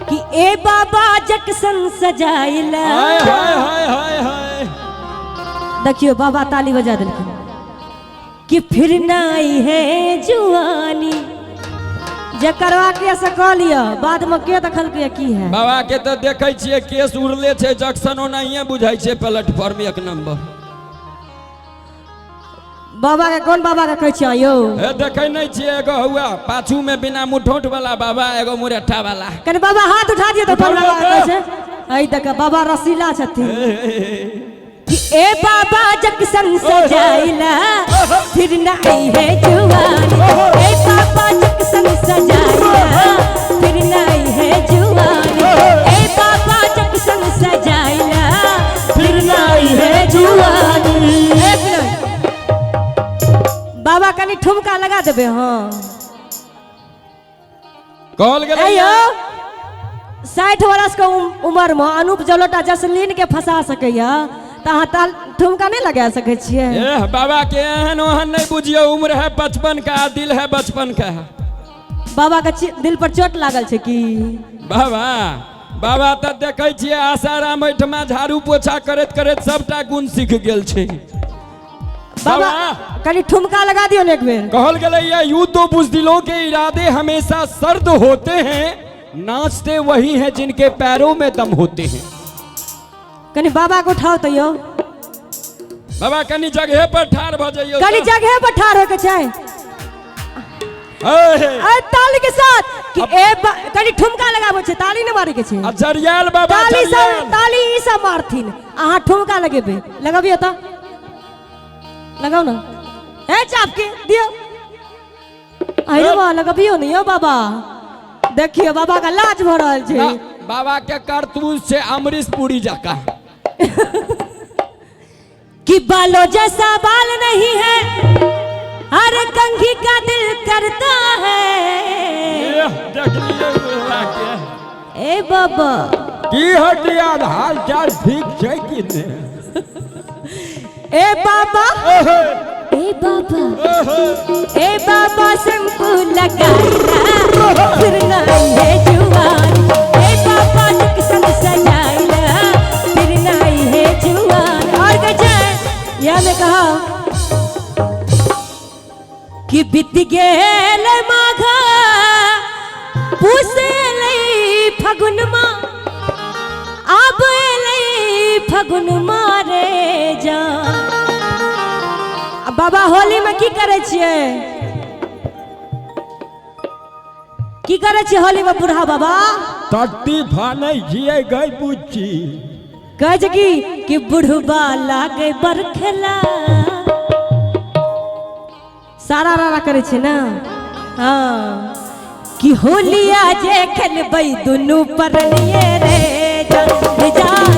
कि ए बाबा जक्सन सजाइला। हाय हाय हाय हाय हाय। देखियो बाबा ताली बजा दिलखिन कि फिर नाई है जुआनी जे करवा के से कह लिया बाद में के देखल के की है। बाबा के तो देखे छिए केस उड़ले छे जक्सन ओनाहिए बुझाई छे प्लेटफॉर्म एक नंबर। बाबा के कौन बाबा के कह छिया यो? ए देखे नहीं छिए एगो हुआ पाछू में बिना मुठोट वाला बाबा एगो मुरेठा वाला। कने बाबा हाथ उठा दिए तो कौन बाबा कह छे? आई तक बाबा रसीला छथिन कि ए बाबा जक्सन सजाइला फिर नाई है जुआनी। ए बाबा जक्सन सजाइला फिर नाई है जुआनी। ए बाबा जक्सन सजाइला फिर नाई है जुआनी। बाबा कनी ठुमका लगा देबे। हाँ कहल गेलै अयो 60 वर्ष के उम्र में अनूप जलोटा जसलीन के फंसा सकैया त अहाँ ठुमका नहीं लगा सके छिए। एह बाबा के एहन ओहन नहीं बुझियो उम्र है 55 का दिल है बचपन का। बाबा के दिल पर चोट लागल छे की? बाबा तो देखे छिए आसाराम ओहिठमा झाड़ू पोछा करत करत सबटा गुण सीख गेल छे। बाबा कनी ठुमका लगा दियो ने एक बेर। कहल गेलै ये यूं तो बुज़दिलों के इरादे हमेशा सर्द होते हैं, नाचते वही हैं जिनके पैरों में दम होते हैं। कनी बाबा को उठाओ तो यो। बाबा कनी जगह पर ठाड़ भ जाइयो। कनी जगह पर ठाड़ होके चाहे ए ताली के साथ कि ए कनी ठुमका लगाबो छे ताली न मारे के छे। जरियाल बाबा ताली ई सब मारथिन अहाँ ठुमका लगेबे। लगाबियो त लगाओ ना। ए चाप के दियो। अरे वाह लगाबियो नहीं हो बाबा। देखियो बाबा का लाज भ रहल छे। बाबा के करतूत से अमरीश पुरी जाका कि बालों जैसा बाल नहीं है हर कंघी का दिल करता है। ए बाबा की हटिया हाल चाल ठीक छै कि ने? ए बाबा ए बाबा ए बाबा शैम्पू लगाइला फिर नाई है जुआनी। ए बाबा जक्सन सजाइला फिर नाई है जुआनी। और कहे या ने कहा कि बीत गेल माघा पुसेलै फगुन मा अब एलै फगुन मारे जा। बाबा होली में की करे छिए? की करे छिए होली में बूढ़ा बाबा? तट्टी फानै छिए गई बुच्ची। कह कि बुढ़बा लागे बरखेला सारा रारा करे छे ना। हाँ कि होलिया जे खेलबै दुनू परनिए रे जान